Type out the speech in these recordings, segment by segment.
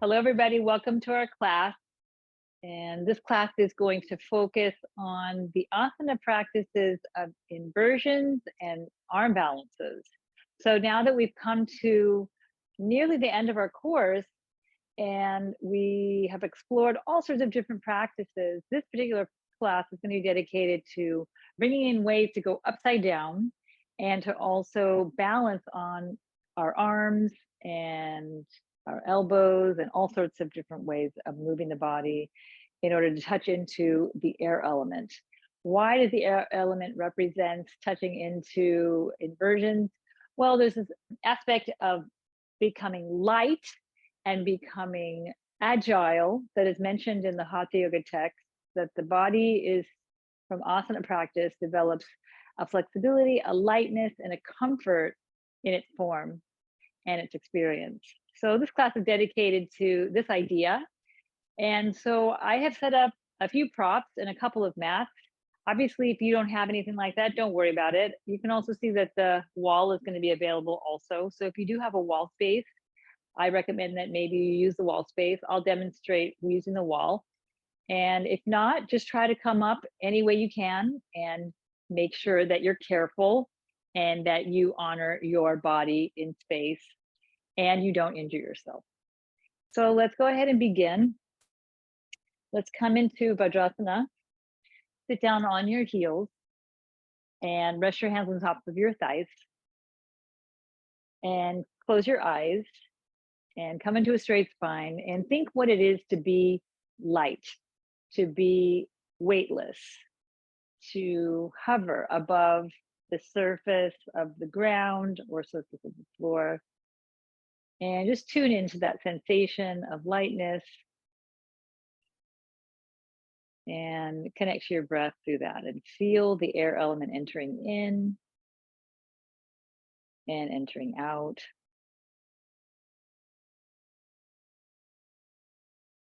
Hello, everybody. Welcome to our class. And this class is going to focus on the asana practices of inversions and arm balances. So now that we've come to nearly the end of our course and we have explored all sorts of different practices, this particular class is going to be dedicated to bringing in ways to go upside down and to also balance on our arms and our elbows and all sorts of different ways of moving the body in order to touch into the air element. Why does the air element represent touching into inversions? Well, there's this aspect of becoming light and becoming agile that is mentioned in the Hatha Yoga text, that the body is, from asana practice, develops a flexibility, a lightness, and a comfort in its form and its experience. So this class is dedicated to this idea. And so I have set up a few props and a couple of mats. Obviously, if you don't have anything like that, don't worry about it. You can also see that the wall is going to be available also. So if you do have a wall space, I recommend that maybe you use the wall space. I'll demonstrate using the wall. And if not, just try to come up any way you can and make sure that you're careful and that you honor your body in space and you don't injure yourself. So let's go ahead and begin. Let's come into Vajrasana. Sit down on your heels and rest your hands on top of your thighs and close your eyes and come into a straight spine and think what it is to be light, to be weightless, to hover above the surface of the ground or surface of the floor. And just tune into that sensation of lightness and connect to your breath through that and feel the air element entering in and entering out.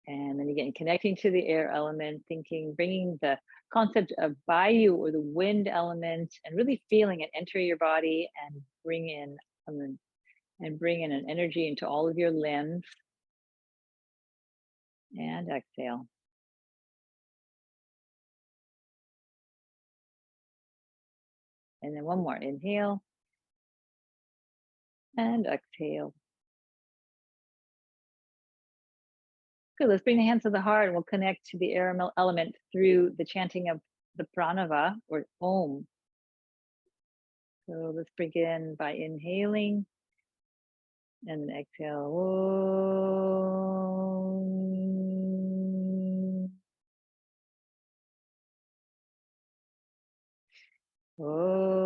And then again, connecting to the air element, thinking, bringing the concept of Vayu or the wind element and really feeling it enter your body and bring in an energy into all of your limbs. And exhale. And then one more, inhale and exhale. Good, let's bring the hands to the heart and we'll connect to the air element through the chanting of the pranava or Om. So let's begin by inhaling and then exhale. Om. Om.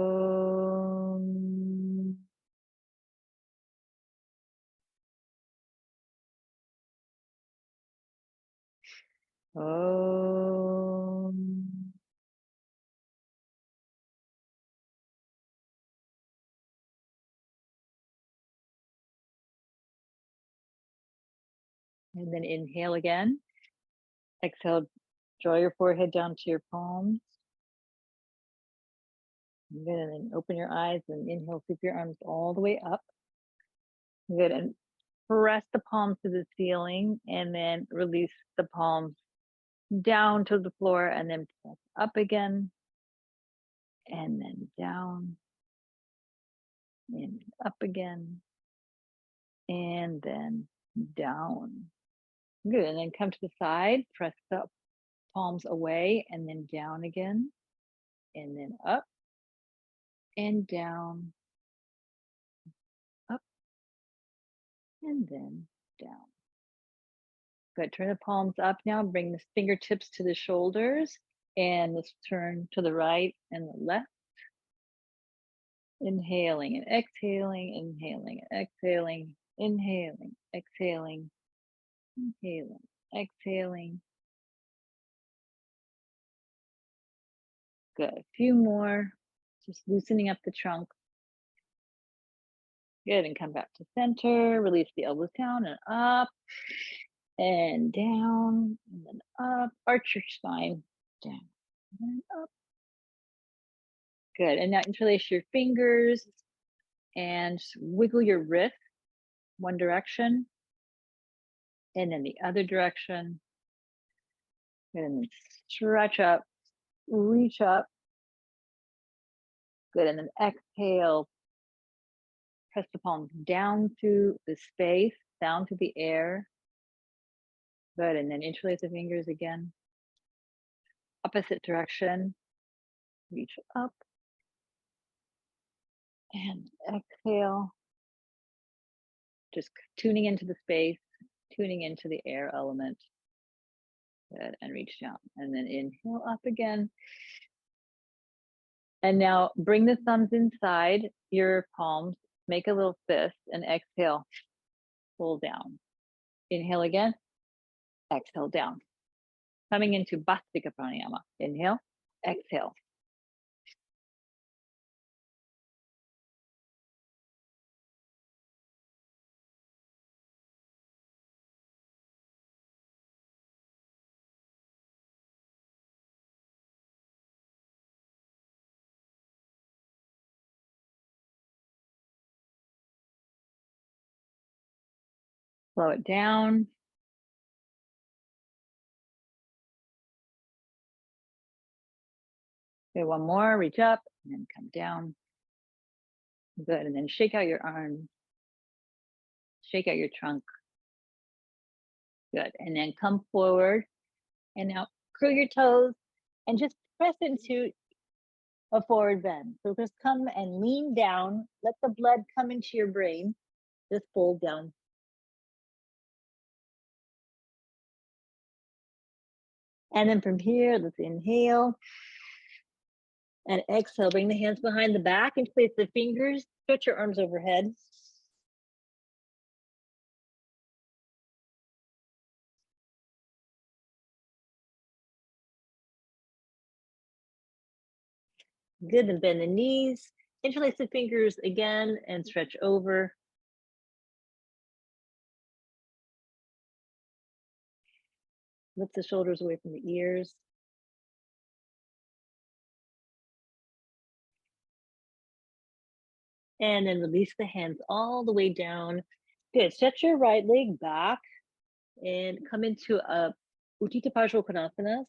Om. And then inhale again. Exhale, draw your forehead down to your palms. Good, and then open your eyes and inhale, sweep your arms all the way up. Good, and press the palms to the ceiling and then release the palms down to the floor and then press up again and then down and up again and then down. Good, and then come to the side, press the palms away and then down again and then up and down, up and then down. Good, turn the palms up now, bring the fingertips to the shoulders and let's turn to the right and the left. Inhaling and exhaling, inhaling and exhaling, inhaling, exhaling, inhaling, exhaling. Good, a few more, just loosening up the trunk. Good, and come back to center, release the elbows down and up and down and then up, arch your spine, down and up. Good, and now interlace your fingers and wiggle your wrist one direction And then the other direction. And then stretch up, reach up. Good, and then exhale. Press the palms down to the space, down to the air. Good, and then interlace the fingers again. Opposite direction. Reach up. And exhale. Just tuning into the space, tuning into the air element. Good, and reach down. And then inhale up again. And now bring the thumbs inside your palms. Make a little fist and exhale. Pull down. Inhale again. Exhale down. Coming into Vrishikasana Pranayama. Inhale. Exhale. Slow it down. Okay, one more. Reach up and then come down. Good. And then shake out your arms. Shake out your trunk. Good. And then come forward. And now curl your toes and just press into a forward bend. So just come and lean down. Let the blood come into your brain. Just fold down. And then from here, let's inhale. And exhale, bring the hands behind the back and place the fingers. Stretch your arms overhead. Good, and bend the knees. Interlace the fingers again and stretch over. Lift the shoulders away from the ears. And then release the hands all the way down. Good, stretch your right leg back and come into a Utthita Pasvokonasana.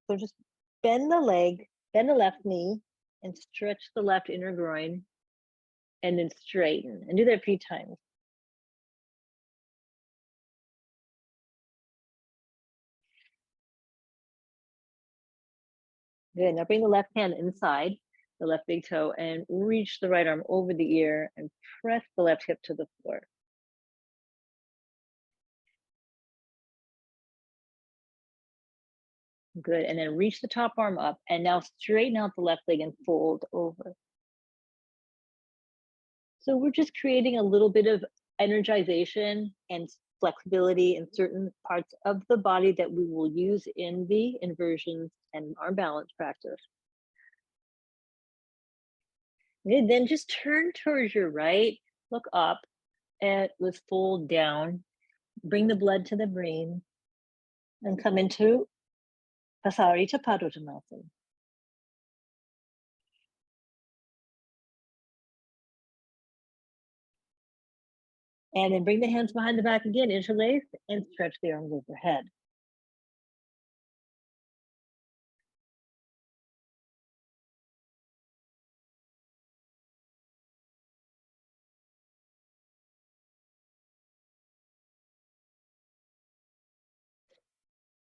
So just bend the leg, bend the left knee, and stretch the left inner groin, and then straighten. And do that a few times. Good, now bring the left hand inside the left big toe and reach the right arm over the ear and press the left hip to the floor. Good, and then reach the top arm up and now straighten out the left leg and fold over. So we're just creating a little bit of energization and flexibility in certain parts of the body that we will use in the inversions and our balance practice. Okay, then just turn towards your right, look up, and let's fold down. Bring the blood to the brain and come into Prasaritta Padottanasana. And then bring the hands behind the back again, interlace, and stretch the arms overhead.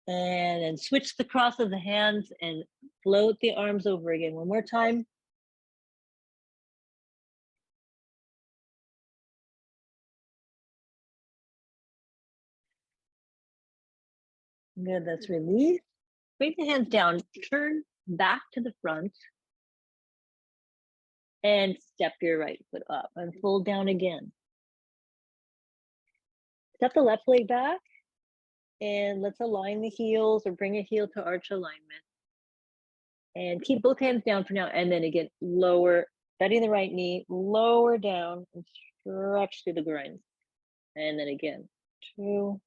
And then switch the cross of the hands and float the arms over again. One more time. Good, that's release. Bring the hands down, turn back to the front, and step your right foot up and fold down again. Step the left leg back, and let's align the heels or bring a heel to arch alignment. And keep both hands down for now, and then again, lower, bending the right knee, lower down, and stretch through the groins. And then again, 2.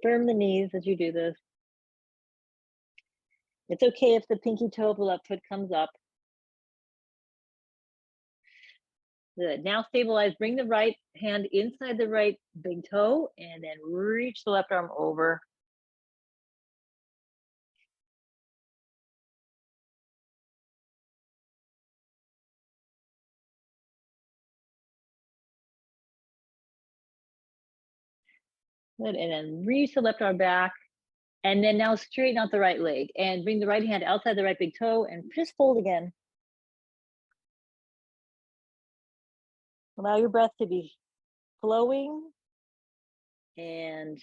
Firm the knees as you do this. It's okay if the pinky toe of the left foot comes up. Good. Now stabilize. Bring the right hand inside the right big toe and then reach the left arm over. Good. And then reach the left arm back. And then now straighten out the right leg and bring the right hand outside the right big toe and just fold again. Allow your breath to be flowing and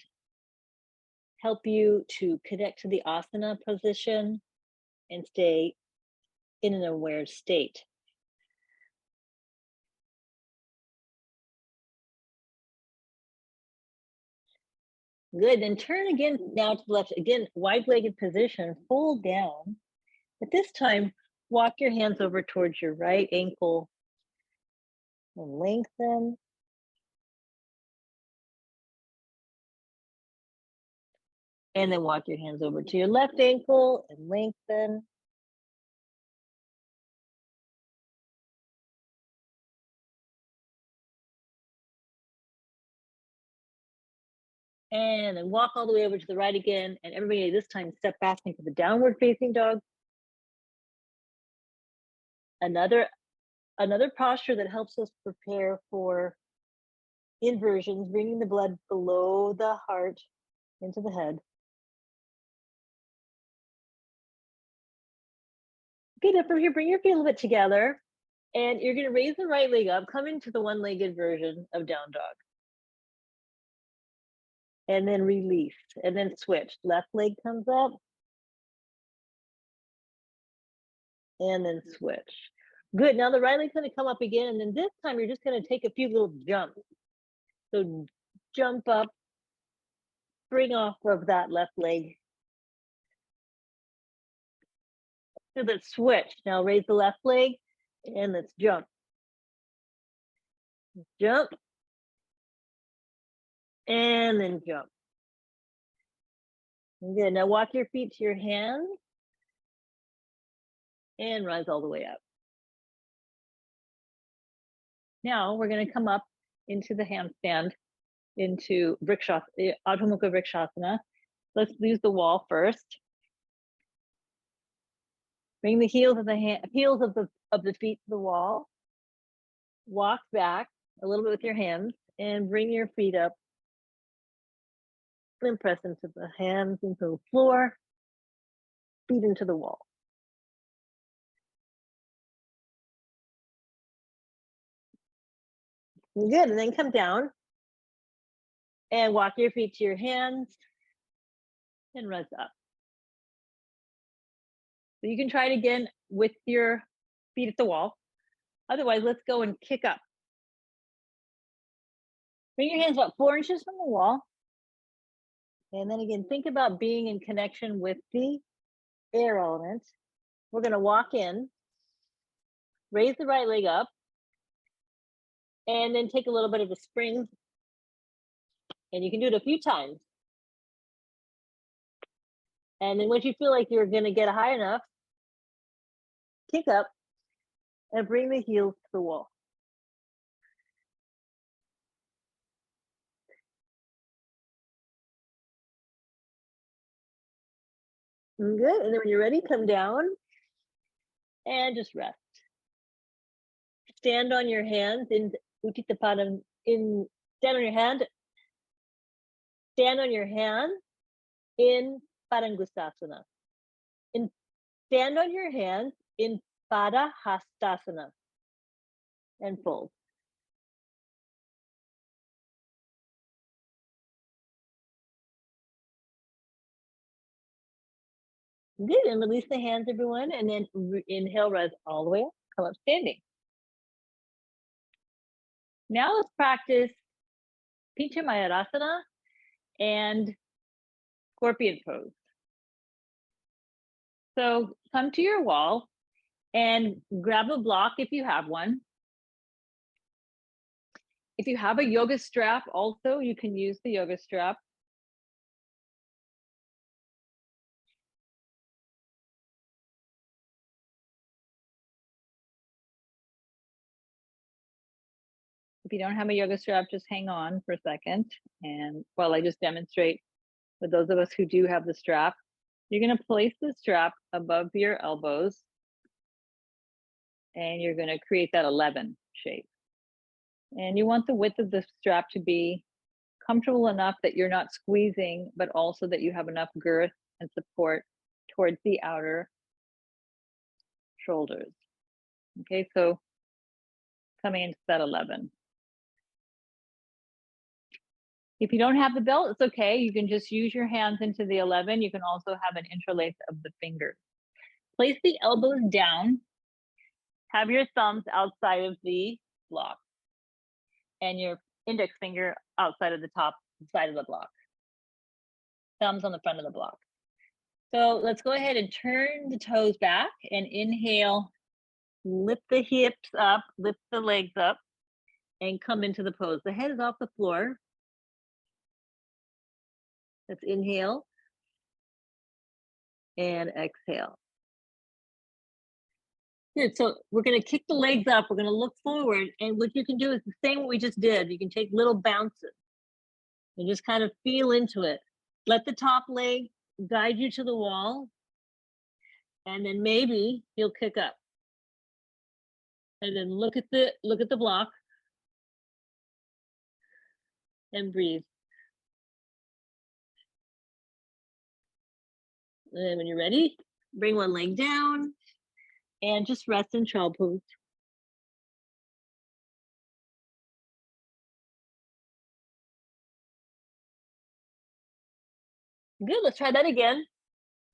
help you to connect to the asana position and stay in an aware state. Good. Then turn again now to the left. Again, wide-legged position, fold down. But this time, walk your hands over towards your right ankle and lengthen. And then walk your hands over to your left ankle and lengthen. And then walk all the way over to the right again. And everybody this time step back into the downward facing dog. Another posture that helps us prepare for inversions, bringing the blood below the heart into the head. Okay, now from here, bring your feet a little bit together. And you're going to raise the right leg up, come into the one-legged version of down dog. And then release, and then switch. Left leg comes up. And then switch. Good, now the right leg's gonna come up again, and then this time you're just gonna take a few little jumps. So jump up, spring off of that left leg. So let's switch. Now raise the left leg, and let's jump. Jump. And then jump. Good, now walk your feet to your hands. And rise all the way up. Now we're gonna come up into the handstand, into Vrikshasana, Adho Mukha Vrikshasana. Let's use the wall first. Bring the heels of the feet to the wall. Walk back a little bit with your hands and bring your feet up. And press into the hands into the floor, feet into the wall. Good, and then come down and walk your feet to your hands and rise up. So you can try it again with your feet at the wall. Otherwise, let's go and kick up. Bring your hands about 4 inches from the wall. And then again, think about being in connection with the air element. We're gonna walk in, raise the right leg up, and then take a little bit of a spring. And you can do it a few times. And then once you feel like you're gonna get high enough, kick up and bring the heels to the wall. Good, and then when you're ready, come down and just rest. Stand on your hands in Utthita Pasvokonasana. Stand on your hand. Stand on your hand in Padangustasana. Stand on your hands in Padahastasana. And fold. Good, and release the hands, everyone, and then inhale, rise all the way up, come up standing. Now let's practice Pincha Mayurasana and scorpion pose. So come to your wall and grab a block if you have one. If you have a yoga strap also, you can use the yoga strap. you don't have a yoga strap, just hang on for a second. And while I just demonstrate for those of us who do have the strap, you're going to place the strap above your elbows and you're going to create that 11 shape. And you want the width of the strap to be comfortable enough that you're not squeezing, but also that you have enough girth and support towards the outer shoulders. Okay, so coming into that 11. If you don't have the belt, it's okay. You can just use your hands into the 11. You can also have an interlace of the fingers. Place the elbows down. Have your thumbs outside of the block and your index finger outside of the top side of the block. Thumbs on the front of the block. So let's go ahead and turn the toes back and inhale. Lift the hips up, lift the legs up, and come into the pose. The head is off the floor. Let's inhale and exhale. Good, so we're gonna kick the legs up, we're gonna look forward, and what you can do is the same what we just did. You can take little bounces and just kind of feel into it. Let the top leg guide you to the wall, and then maybe you'll kick up. And then look at the block and breathe. And then when you're ready, bring one leg down and just rest in child pose. Good, let's try that again.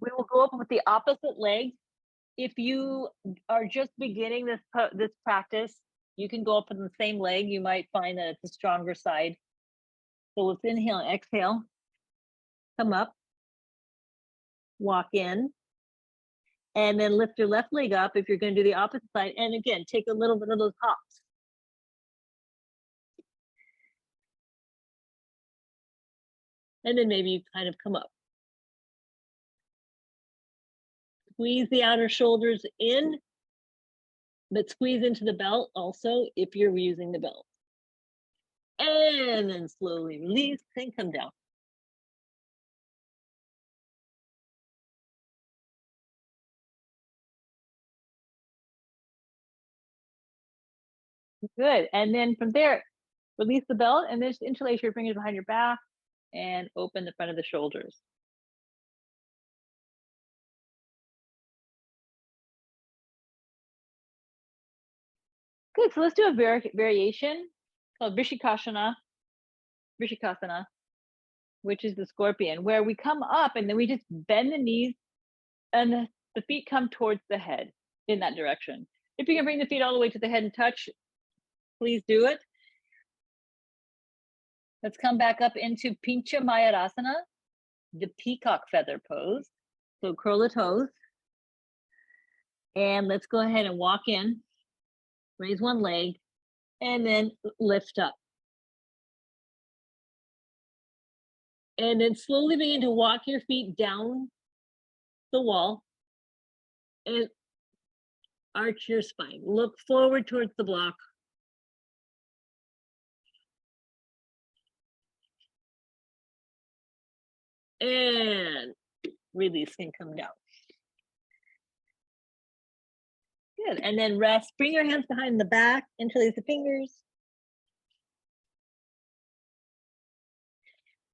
We will go up with the opposite leg. If you are just beginning this practice, you can go up with the same leg. You might find that it's a stronger side. So let's inhale and exhale. Come up, walk in, and then lift your left leg up if you're going to do the opposite side. And again, take a little bit of those hops. And then maybe you kind of come up. Squeeze the outer shoulders in, but squeeze into the belt also if you're using the belt. And then slowly release and come down. Good, and then from there, release the belt and then just interlace your fingers behind your back and open the front of the shoulders. Good, so let's do a variation called Vrishikasana, which is the scorpion, where we come up and then we just bend the knees and the feet come towards the head in that direction. If you can bring the feet all the way to the head and touch, please do it. Let's come back up into Pincha Mayurasana, the peacock feather pose. So curl the toes. And let's go ahead and walk in. Raise one leg and then lift up. And then slowly begin to walk your feet down the wall and arch your spine. Look forward towards the block. And release and come down. Good, and then rest. Bring your hands behind the back, interlace the fingers.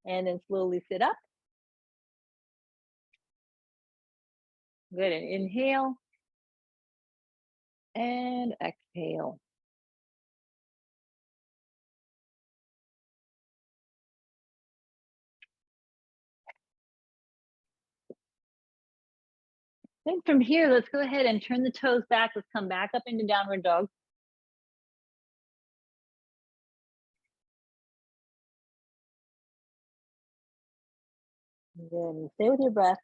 And then slowly sit up. Good, and inhale. And exhale. Then from here, let's go ahead and turn the toes back. Let's come back up into downward dog. And then stay with your breath.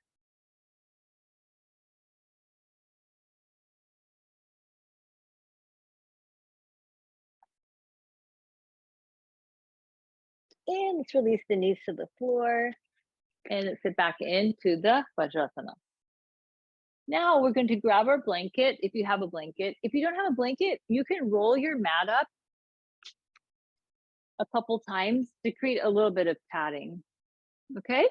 And let's release the knees to the floor. And let's sit back into the Vajrasana. Now we're going to grab our blanket if you have a blanket. If you don't have a blanket, you can roll your mat up a couple times to create a little bit of padding. Okay?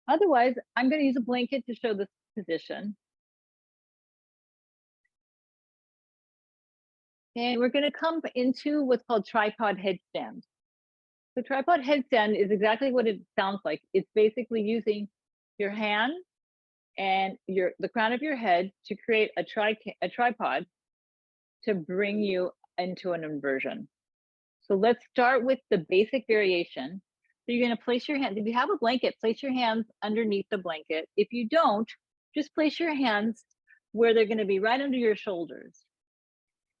Otherwise, I'm going to use a blanket to show this position. And we're going to come into what's called tripod headstand. The tripod headstand is exactly what it sounds like. It's basically using your hand and the crown of your head to create a tripod to bring you into an inversion. So let's start with the basic variation. So you're going to place your hands, if you have a blanket, place your hands underneath the blanket. If you don't, just place your hands where they're going to be right under your shoulders.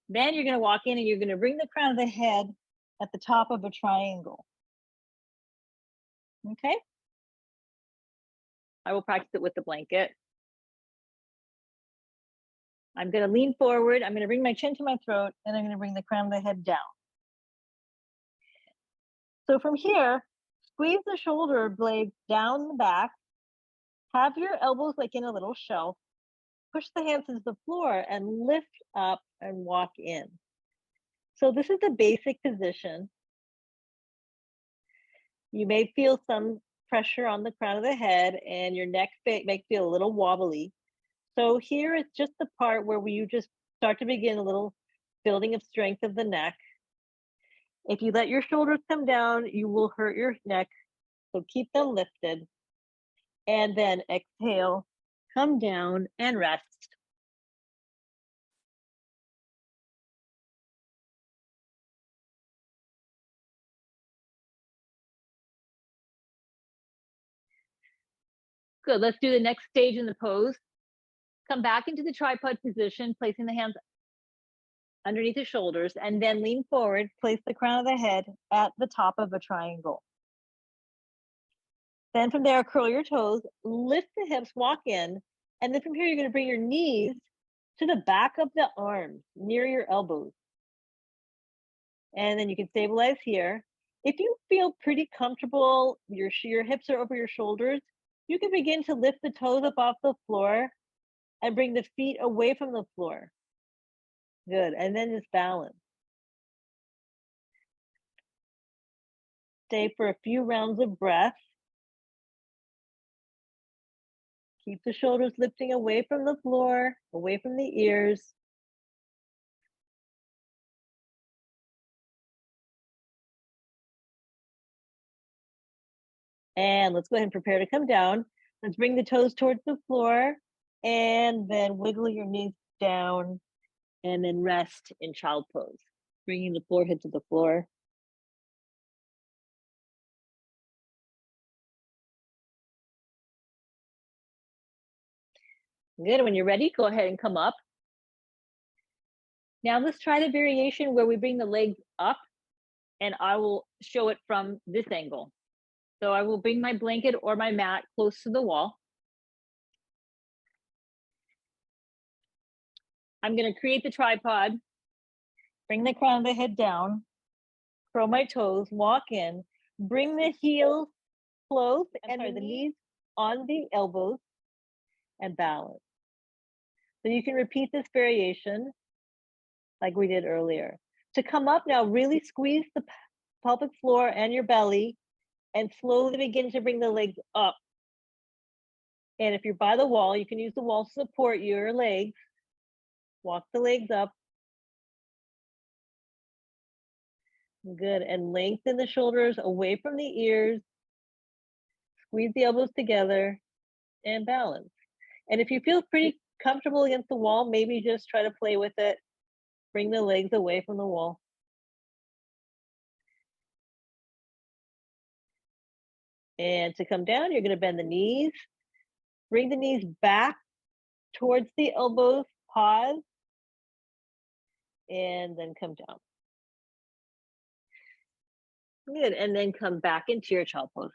Then you're going to walk in and you're going to bring the crown of the head at the top of a triangle. Okay? I will practice it with the blanket. I'm going to lean forward. I'm going to bring my chin to my throat, and I'm going to bring the crown of the head down. So from here, squeeze the shoulder blades down the back. Have your elbows like in a little shelf. Push the hands into the floor and lift up and walk in. So this is the basic position. You may feel some pressure on the crown of the head, and your neck may feel a little wobbly. So here it's just the part where you just start to begin a little building of strength of the neck. If you let your shoulders come down, you will hurt your neck. So keep them lifted. And then exhale, come down and rest. Good, let's do the next stage in the pose. Come back into the tripod position, placing the hands underneath the shoulders, and then lean forward, place the crown of the head at the top of a triangle. Then from there, curl your toes, lift the hips, walk in, and then from here, you're going to bring your knees to the back of the arms, near your elbows. And then you can stabilize here. If you feel pretty comfortable, your hips are over your shoulders, you can begin to lift the toes up off the floor and bring the feet away from the floor. Good, and then just balance. Stay for a few rounds of breath. Keep the shoulders lifting away from the floor, away from the ears. And let's go ahead and prepare to come down. Let's bring the toes towards the floor and then wiggle your knees down and then rest in child pose. Bringing the forehead to the floor. Good, when you're ready, go ahead and come up. Now let's try the variation where we bring the legs up, and I will show it from this angle. So I will bring my blanket or my mat close to the wall. I'm going to create the tripod, bring the crown of the head down, curl my toes, walk in, bring the heels close and the knees on the elbows, and balance. So you can repeat this variation like we did earlier. To come up now, really squeeze the pelvic floor and your belly and slowly begin to bring the legs up. And if you're by the wall, you can use the wall to support your legs. Walk the legs up. Good, and lengthen the shoulders away from the ears. Squeeze the elbows together and balance. And if you feel pretty comfortable against the wall, maybe just try to play with it. Bring the legs away from the wall. And to come down, you're going to bend the knees. Bring the knees back towards the elbows. Pause. And then come down. Good, and then come back into your child pose.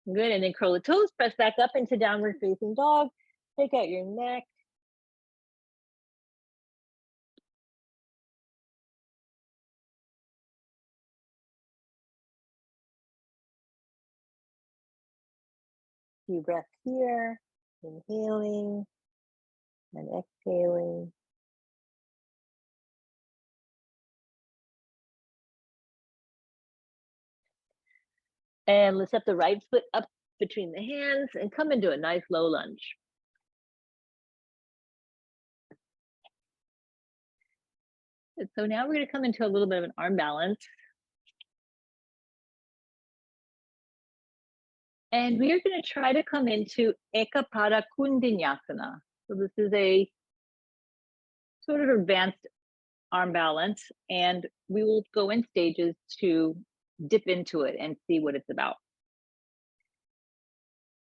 Good, and then curl the toes, press back up into downward facing dog. Take out your neck. Few breaths here, inhaling and exhaling. And let's step the right foot up between the hands and come into a nice low lunge. So now we're going to come into a little bit of an arm balance. And we are going to try to come into Ekapada Kundinasana. So this is a sort of advanced arm balance, and we will go in stages to dip into it and see what it's about.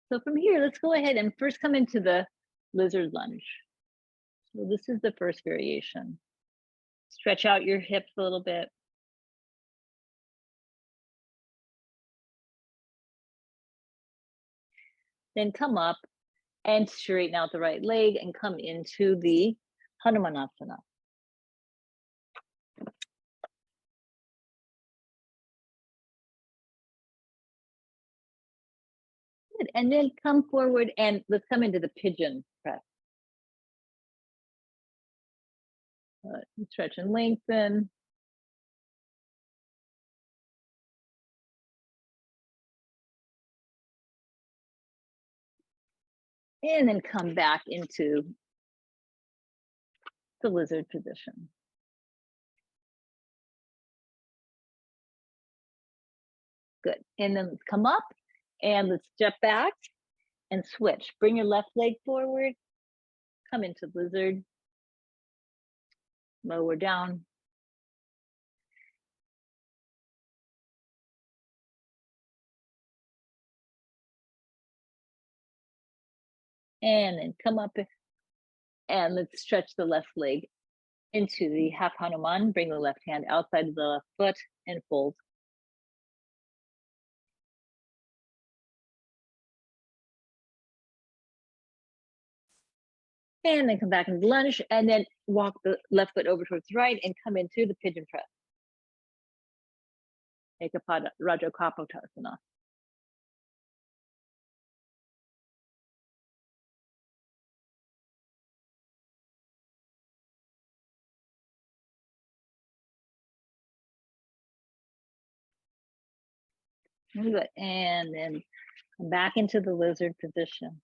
So from here, let's go ahead and first come into the lizard lunge. So this is the first variation. Stretch out your hips a little bit. Then come up and straighten out the right leg and come into the Hanumanasana. Good. And then come forward and let's come into the pigeon press. Stretch and lengthen. And then come back into the lizard position. Good. And then let's come up and let's step back and switch. Bring your left leg forward. Come into lizard. Lower down. And then come up and let's stretch the left leg into the half Hanuman. Bring the left hand outside of the left foot and fold. And then come back into lunge and then walk the left foot over towards the right and come into the pigeon press. Ekapada Rajakapotasana. Good. And then come back into the lizard position.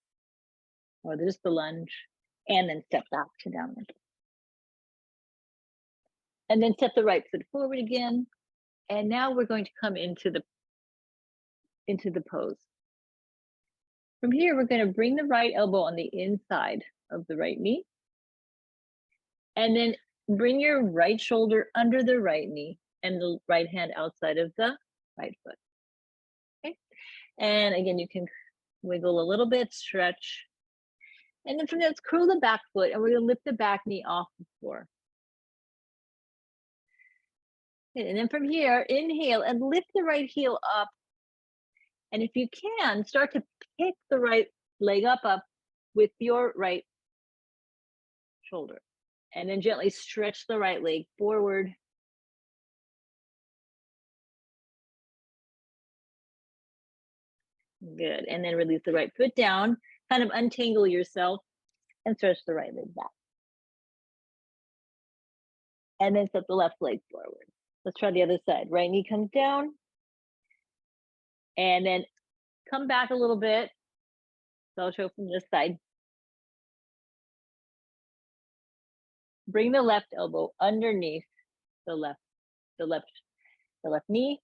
Or there's the lunge. And then step back to downward. And then step the right foot forward again. And now we're going to come into the pose. From here, we're going to bring the right elbow on the inside of the right knee. And then bring your right shoulder under the right knee and the right hand outside of the right foot. Okay. And again, you can wiggle a little bit, stretch. And then from there, let's curl the back foot and we're going to lift the back knee off the floor. And then from here, inhale and lift the right heel up. And if you can, start to pick the right leg up with your right shoulder. And then gently stretch the right leg forward. Good. And then release the right foot down, kind of untangle yourself and stretch the right leg back. And then step the left leg forward. Let's try the other side. Right knee comes down. And then come back a little bit. So I'll show from this side. Bring the left elbow underneath the left knee.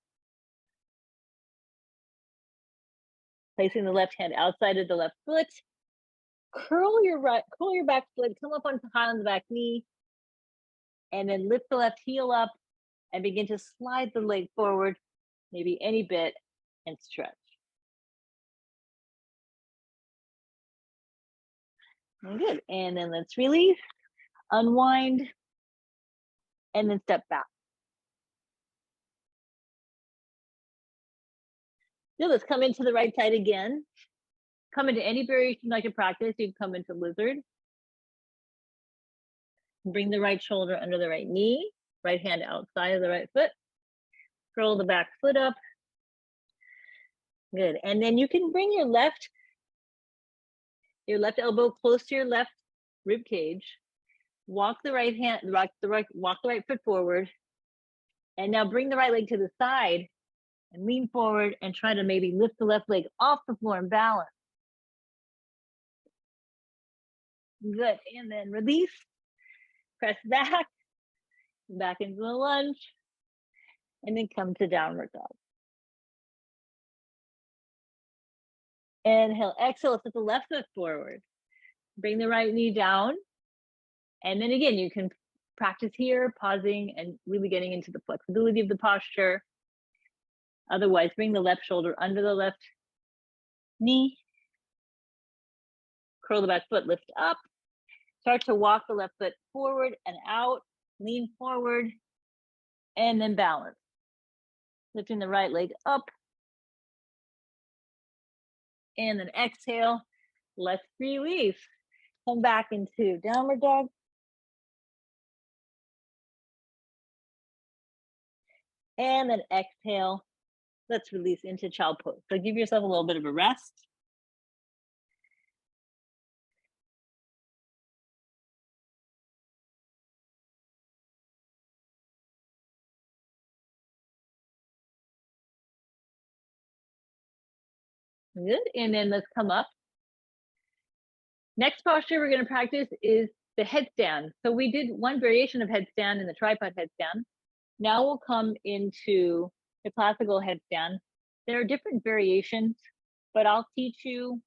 Placing the left hand outside of the left foot. Curl your back foot, come up on the back knee. And then lift the left heel up and begin to slide the leg forward, maybe any bit, and stretch. Good. And then let's release, unwind, and then step back. Good. Let's come into the right side again. Come into any variation like your practice. You can come into lizard. Bring the right shoulder under the right knee, right hand outside of the right foot. Curl the back foot up. Good. And then you can bring your left your left elbow close to your left rib cage. Walk the right foot forward. And now bring the right leg to the side and lean forward and try to maybe lift the left leg off the floor and balance. Good. And then release. Press back into the lunge, and then come to downward dog. Inhale, exhale, put the left foot forward. Bring the right knee down. And then again, you can practice here, pausing and really getting into the flexibility of the posture. Otherwise, bring the left shoulder under the left knee. Curl the back foot, lift up. Start to walk the left foot forward and out. Lean forward, and then balance. Lifting the right leg up. And then exhale. Let's release. Come back into downward dog. And then exhale. Let's release into child pose. So give yourself a little bit of a rest. Good. And then let's come up. Next posture we're going to practice is the headstand. So we did one variation of headstand in the tripod headstand. Now we'll come into the classical headstand. There are different variations, but I'll teach you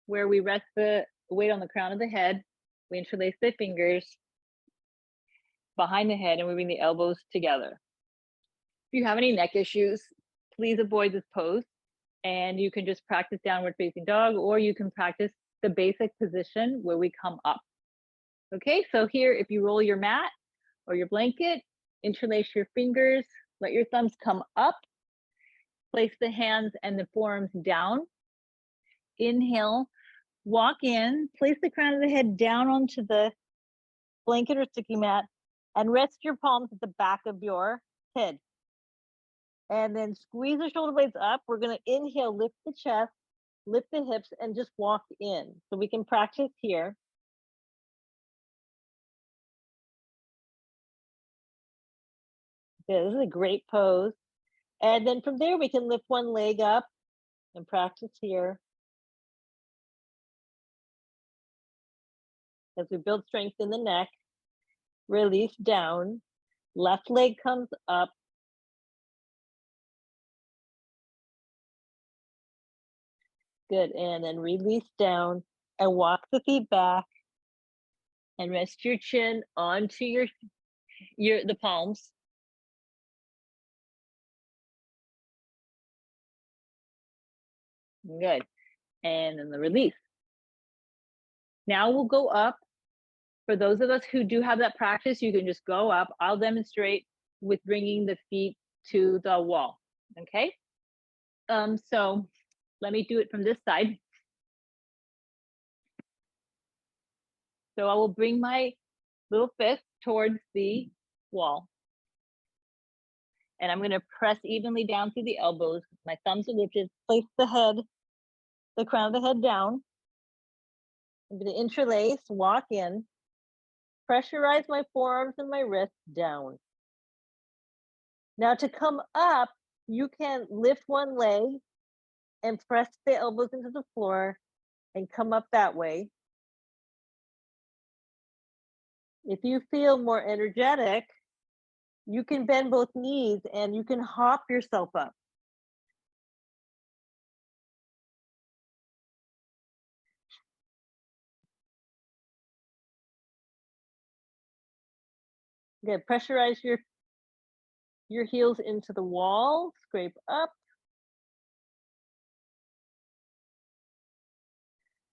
where we rest the weight on the crown of the head. We interlace the fingers behind the head and we bring the elbows together. If you have any neck issues, please avoid this pose. And you can just practice downward facing dog, or you can practice the basic position where we come up. Okay, so here, if you roll your mat or your blanket, interlace your fingers, let your thumbs come up, place the hands and the forearms down. Inhale, walk in, place the crown of the head down onto the blanket or sticky mat, and rest your palms at the back of your head. And then squeeze the shoulder blades up. We're going to inhale, lift the chest, lift the hips, and just walk in. So we can practice here. Yeah, this is a great pose. And then from there, we can lift one leg up and practice here. As we build strength in the neck, release down, left leg comes up. Good, and then release down and walk the feet back and rest your chin onto the palms. Good, and then the release. Now we'll go up. For those of us who do have that practice, you can just go up. I'll demonstrate with bringing the feet to the wall, okay? So let me do it from this side. So I will bring my little fist towards the wall. And I'm gonna press evenly down through the elbows. My thumbs are lifted, place the crown of the head down. I'm gonna interlace, walk in, pressurize my forearms and my wrists down. Now to come up, you can lift one leg and press the elbows into the floor and come up that way. If you feel more energetic, you can bend both knees and you can hop yourself up. Good, pressurize your heels into the wall, scrape up.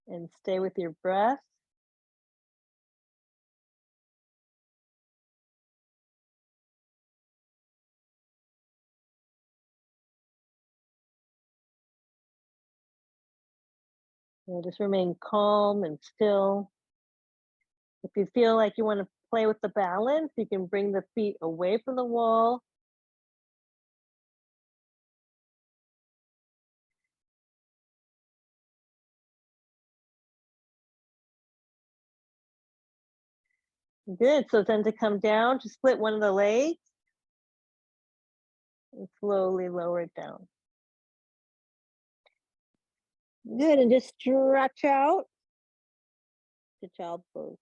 And stay with your breath. And just remain calm and still. If you feel like you want to play with the balance, you can bring the feet away from the wall. Good. So then to come down, to split one of the legs and slowly lower it down. Good. And just stretch out to child pose.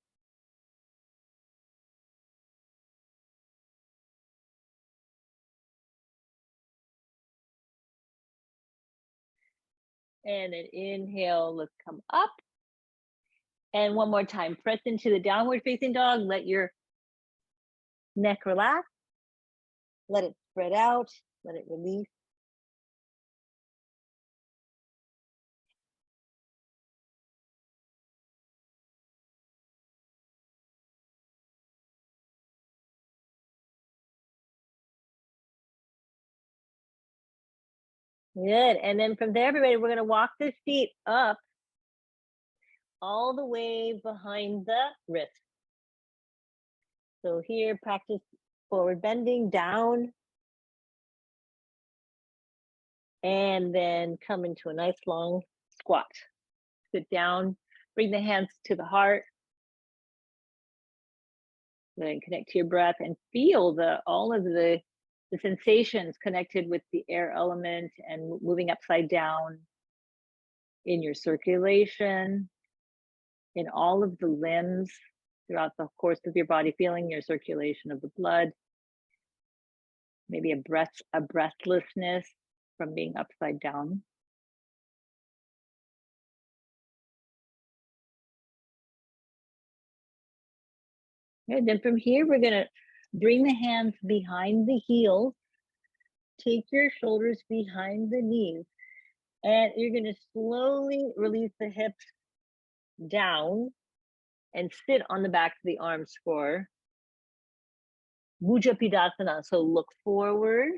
And then inhale, let's come up. And one more time, press into the downward facing dog. Let your neck relax. Let it spread out. Let it release. Good. And then from there, everybody, we're going to walk the feet up all the way behind the wrist. So here, practice forward bending down. And then come into a nice long squat. Sit down, bring the hands to the heart. Then connect to your breath and feel all of the sensations connected with the air element and moving upside down in your circulation, in all of the limbs throughout the course of your body, feeling your circulation of the blood, maybe a breathlessness from being upside down. And then from here, we're going to bring the hands behind the heels. Take your shoulders behind the knees. And you're going to slowly release the hips down and sit on the back of the arms for Bhujapadasana. So look forward.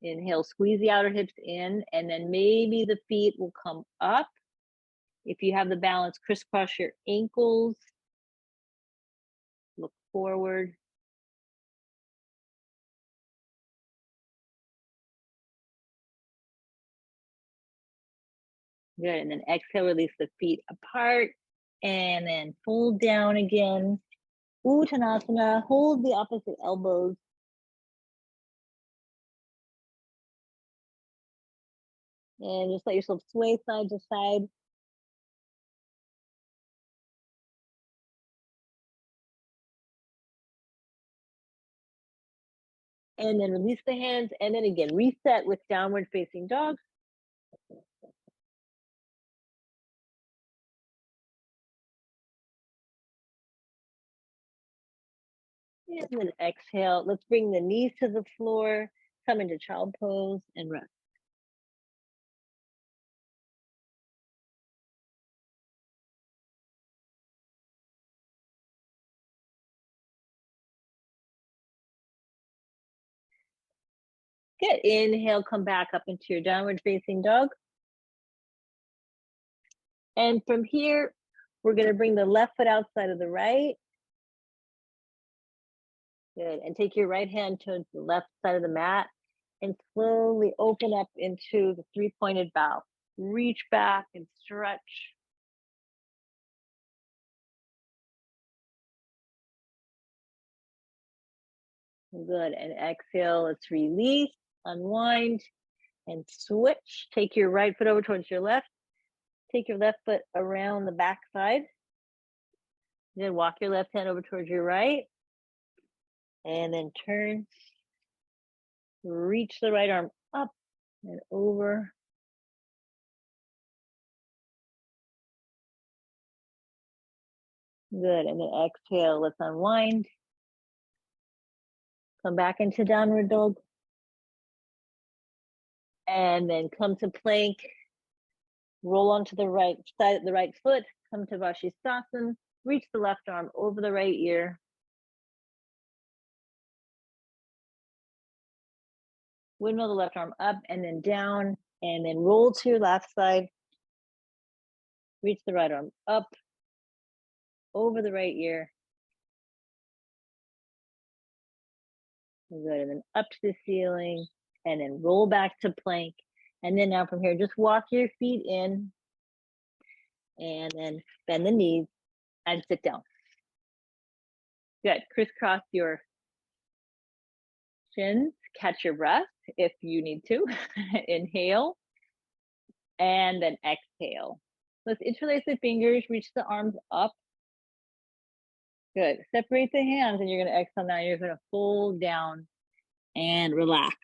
Inhale, squeeze the outer hips in, and then maybe the feet will come up. If you have the balance, crisscross your ankles. Look forward. Good, and then exhale, release the feet apart, and then fold down again. Uttanasana, hold the opposite elbows. And just let yourself sway side to side. And then release the hands, and then again, reset with downward facing dog. And then exhale. Let's bring the knees to the floor, come into child pose and rest. Good. Inhale, come back up into your downward facing dog. And from here, we're going to bring the left foot outside of the right. Good. And take your right hand to the left side of the mat and slowly open up into the three-pointed bow. Reach back and stretch. Good. And exhale, let's release, unwind, and switch. Take your right foot over towards your left. Take your left foot around the back side. Then walk your left hand over towards your right. And then turn. Reach the right arm up and over. Good. And then exhale, let's unwind. Come back into downward dog. And then come to plank. Roll onto the right side, the right foot. Come to Vrishikasana. Reach the left arm over the right ear. Windmill the left arm up and then down. And then roll to your left side. Reach the right arm up over the right ear. Good. And then up to the ceiling. And then roll back to plank. And then now from here, just walk your feet in. And then bend the knees and sit down. Good. Crisscross your shins. Catch your breath if you need to. Inhale. And then exhale. Let's interlace the fingers, reach the arms up. Good. Separate the hands and you're going to exhale now. You're going to fold down and relax.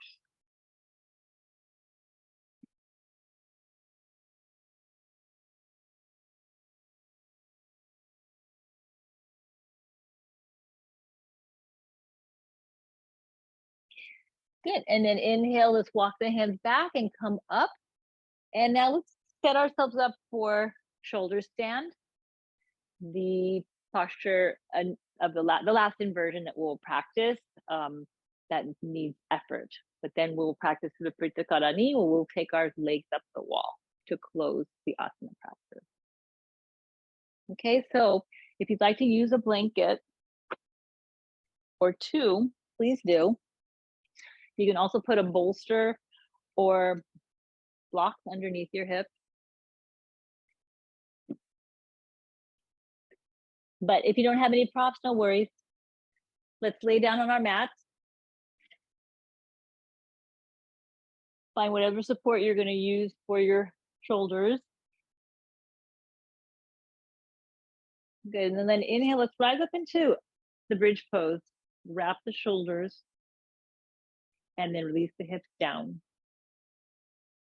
Good. And then inhale, let's walk the hands back and come up. And now let's set ourselves up for shoulder stand. The posture of the last inversion that we'll practice that needs effort. But then we'll practice the Viparita Karani, where we'll take our legs up the wall to close the asana practice. Okay, so if you'd like to use a blanket or two, please do. You can also put a bolster or blocks underneath your hips. But if you don't have any props, no worries. Let's lay down on our mats. Find whatever support you're going to use for your shoulders. Good, and then inhale, let's rise up into the bridge pose. Wrap the shoulders and then release the hips down.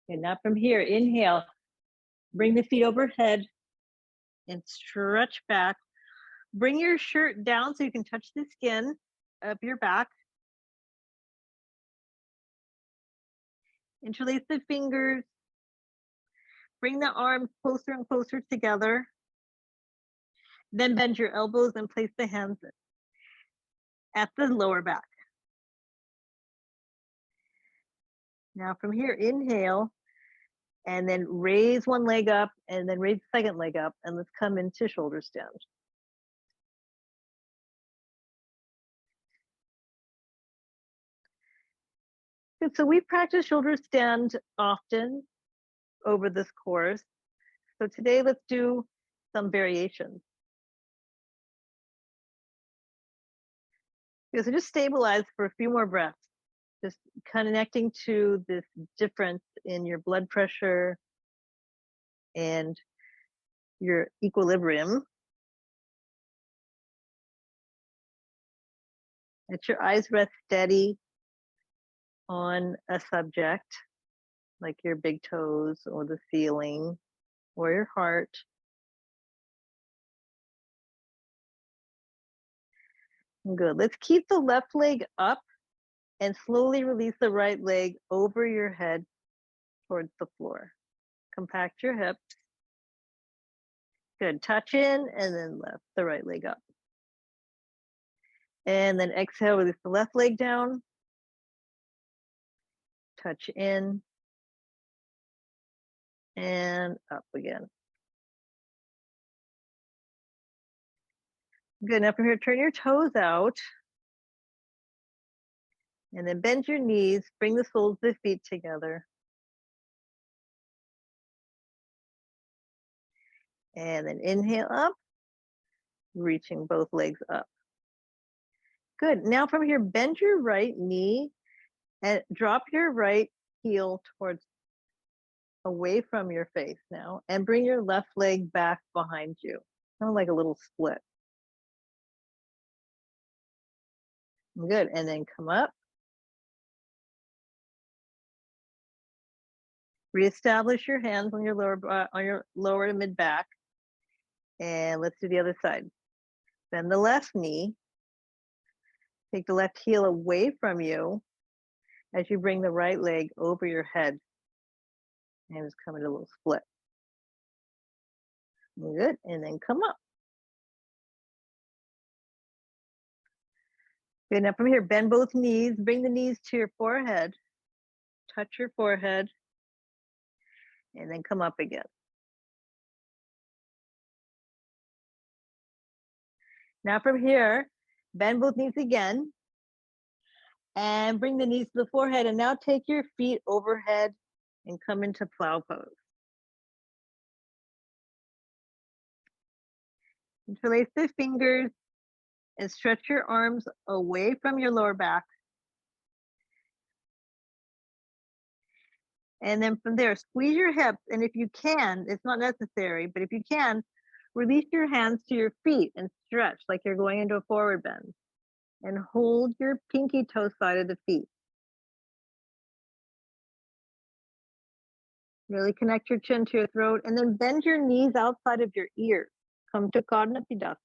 And now from here, inhale, bring the feet overhead and stretch back. Bring your shirt down so you can touch the skin of your back. Interlace the fingers. Bring the arms closer and closer together. Then bend your elbows and place the hands at the lower back. Now from here, inhale, and then raise one leg up, and then raise the second leg up, and let's come into shoulder stand. Good, so we practice shoulder stand often over this course. So today let's do some variations. So just stabilize for a few more breaths. Just connecting to this difference in your blood pressure and your equilibrium. Let your eyes rest steady on a subject, like your big toes or the ceiling or your heart. Good. Let's keep the left leg up and slowly release the right leg over your head towards the floor. Compact your hips. Good. Touch in and then lift the right leg up. And then exhale, release the left leg down. Touch in and up again. Good. Now from here, turn your toes out. And then bend your knees, bring the soles of the feet together. And then inhale up, reaching both legs up. Good. Now from here, bend your right knee and drop your right heel towards away from your face now, and bring your left leg back behind you, kind of like a little split. Good. And then come up. Reestablish your hands on your lower to mid back. And let's do the other side. Bend the left knee. Take the left heel away from you as you bring the right leg over your head. And just come into a little split. Good. And then come up. Good. Now from here, bend both knees. Bring the knees to your forehead. Touch your forehead. And then come up again. Now from here, bend both knees again. And bring the knees to the forehead. And now take your feet overhead and come into plow pose. Interlace the fingers. and stretch your arms away from your lower back. And then from there, squeeze your hips. And if you can, it's not necessary, but if you can, release your hands to your feet and stretch like you're going into a forward bend. And hold your pinky toe side of the feet. Really connect your chin to your throat, and then bend your knees outside of your ears. Come to Karnapidasana.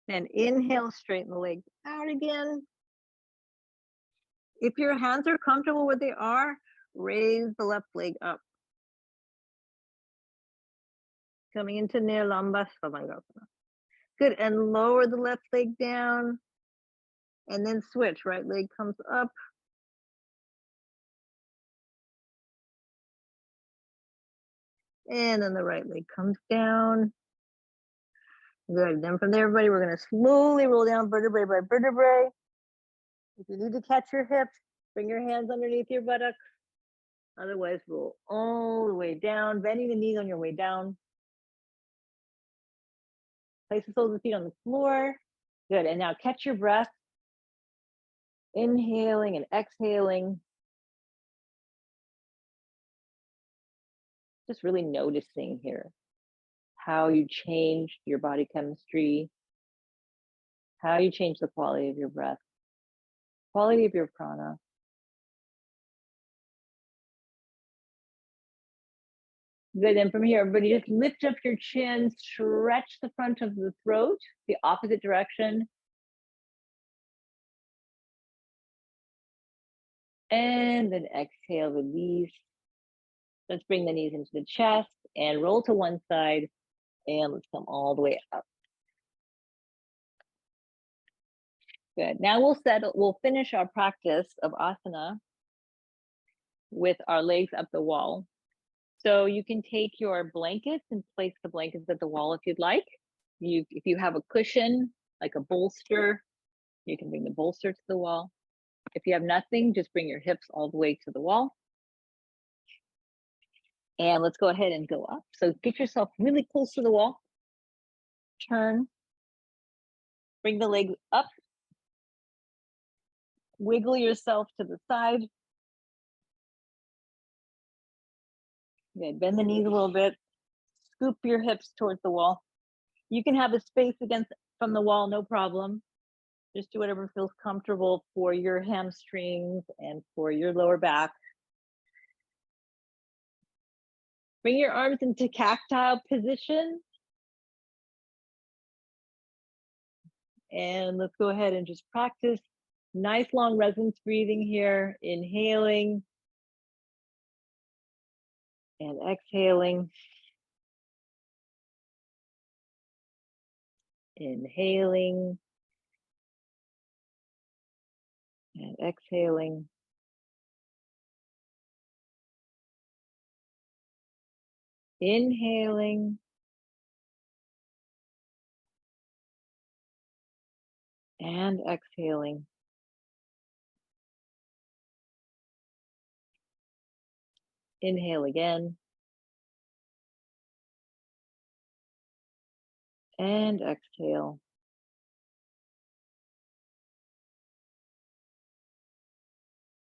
And inhale, straighten the legs out again. If your hands are comfortable where they are, raise the left leg up. Coming into Salamba Sarvangasana. Good, and lower the left leg down. And then switch, right leg comes up. And then the right leg comes down. Good, then from there, everybody, we're gonna slowly roll down vertebrae by vertebrae. If you need to catch your hips, bring your hands underneath your buttocks. Otherwise, roll all the way down, bending the knees on your way down. Place the soles of the feet on the floor. Good, and now catch your breath. Inhaling and exhaling. Just really noticing here how you changed your body chemistry, how you change the quality of your breath, quality of your prana. Good, and from here, everybody just lift up your chin, stretch the front of the throat, the opposite direction. And then exhale, release. Let's bring the knees into the chest and roll to one side, and let's come all the way up. Good, now we'll finish our practice of asana with our legs up the wall. So you can take your blankets and place the blankets at the wall if you'd like. If you have a cushion, like a bolster, you can bring the bolster to the wall. If you have nothing, just bring your hips all the way to the wall. And let's go ahead and go up. So get yourself really close to the wall. Turn. Bring the legs up. Wiggle yourself to the side. Good. Bend the knees a little bit. Scoop your hips towards the wall. You can have a space from the wall, no problem. Just do whatever feels comfortable for your hamstrings and for your lower back. Bring your arms into cacti position. And let's go ahead and just practice nice long resonance breathing here. Inhaling and exhaling. Inhaling and exhaling. Inhaling and exhaling. Inhale again. And exhale.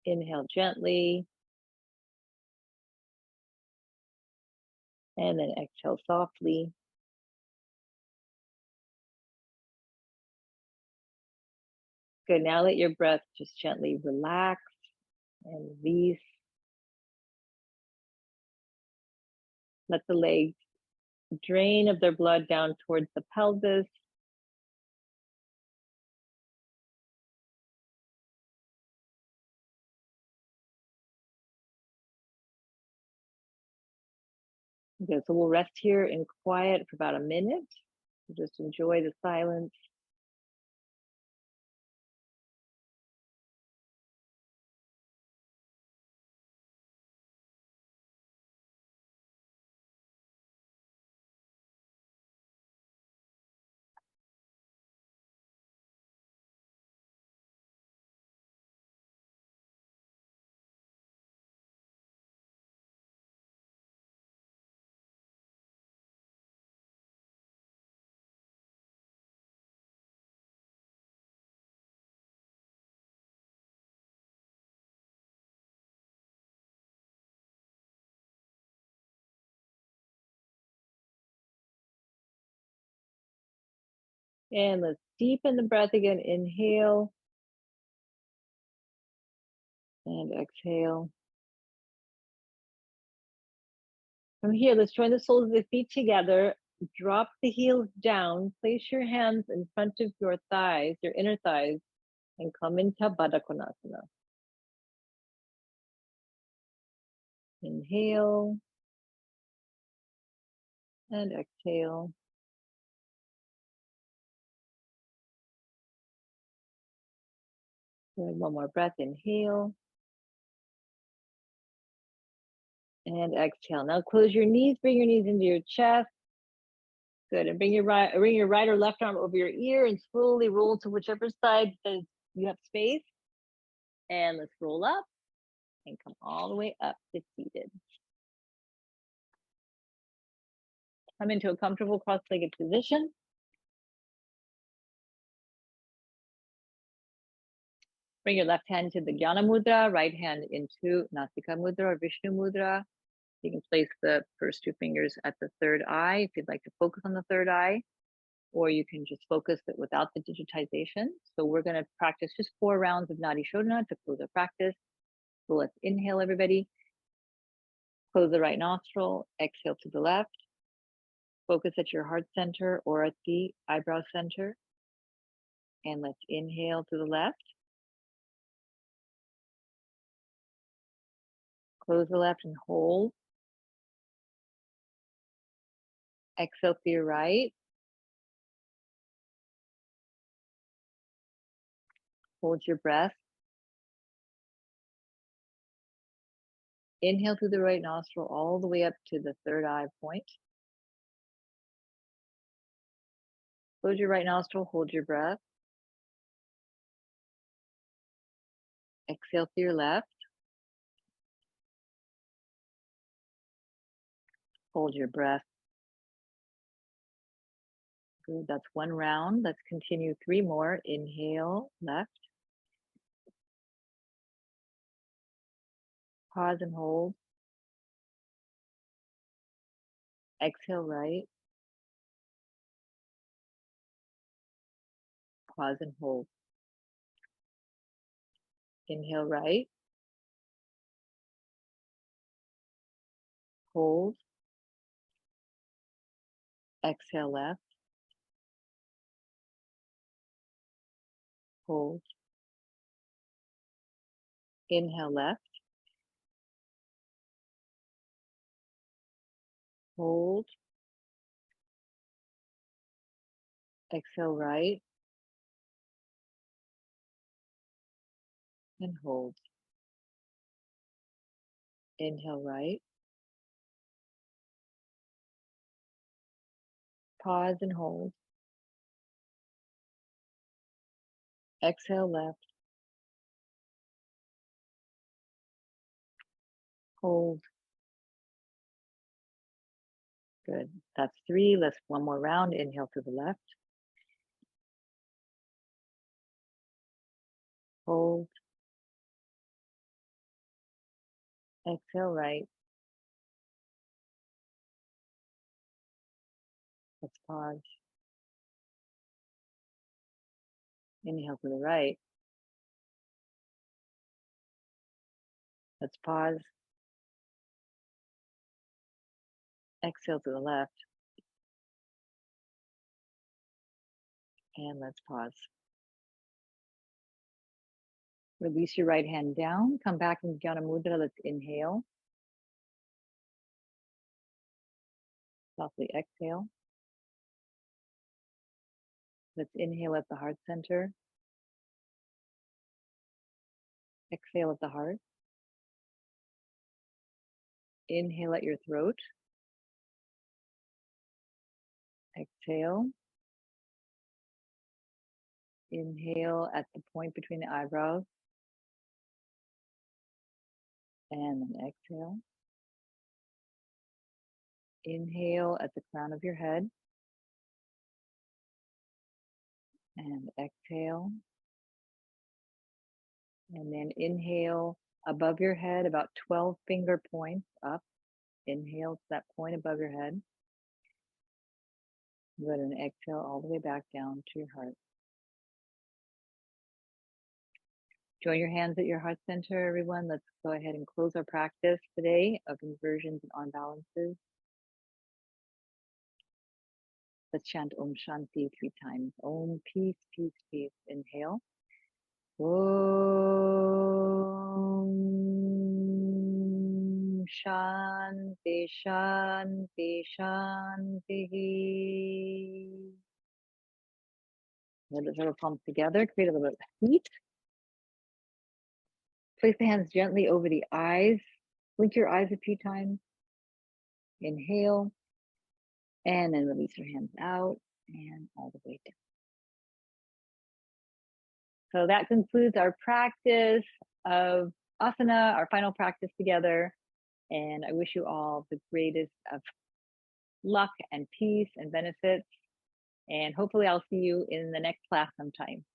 Inhale gently. And then exhale softly. Good, now let your breath just gently relax and release. Let the legs drain of their blood down towards the pelvis. Okay, so we'll rest here in quiet for about a minute. Just enjoy the silence. And let's deepen the breath again. Inhale. And exhale. From here, let's join the soles of the feet together. Drop the heels down. Place your hands in front of your thighs, your inner thighs, and come into Baddha Konasana. Inhale. And exhale. Good. One more breath. Inhale. And exhale. Now close your knees. Bring your knees into your chest. Good. And bring your right or left arm over your ear and slowly roll to whichever side that you have space. And let's roll up and come all the way up to seated. Come into a comfortable cross-legged position. Bring your left hand to the Jnana Mudra, right hand into Nasika Mudra or Vishnu Mudra. You can place the first two fingers at the third eye if you'd like to focus on the third eye, or you can just focus it without the digitization. So we're going to practice just 4 rounds of Nadi Shodhana to close our practice. So let's inhale, everybody. Close the right nostril, exhale to the left. Focus at your heart center or at the eyebrow center. And let's inhale to the left. Close the left and hold. Exhale to your right. Hold your breath. Inhale through the right nostril all the way up to the third eye point. Close your right nostril, hold your breath. Exhale through your left. Hold your breath. Good, that's 1 round. Let's continue 3 more. Inhale, left. Pause and hold. Exhale, right. Pause and hold. Inhale, right. Hold. Exhale, left. Hold. Inhale, left. Hold. Exhale, right. And hold. Inhale, right. Pause and hold. Exhale, left. Hold. Good. That's 3. Let's 1 more round. Inhale to the left. Hold. Exhale, right. Let's pause. Inhale to the right. Let's pause. Exhale to the left. And let's pause. Release your right hand down. Come back into Jnana Mudra. Let's inhale. Softly exhale. Let's inhale at the heart center. Exhale at the heart. Inhale at your throat. Exhale. Inhale at the point between the eyebrows. And then exhale. Inhale at the crown of your head. And exhale. And then inhale above your head, about 12 finger points up. Inhale to that point above your head. Good, and exhale all the way back down to your heart. Join your hands at your heart center, everyone. Let's go ahead and close our practice today of inversions and arm balances. Let's chant Om Shanti 3 times. Om, peace, peace, peace. Inhale. Om Shanti, Shanti, Shanti. Let us our palms together, create a little bit of heat. Place the hands gently over the eyes. Blink your eyes a few times. Inhale. And then release your hands out and all the way down. So that concludes our practice of asana, our final practice together. And I wish you all the greatest of luck and peace and benefits. And hopefully I'll see you in the next class sometime.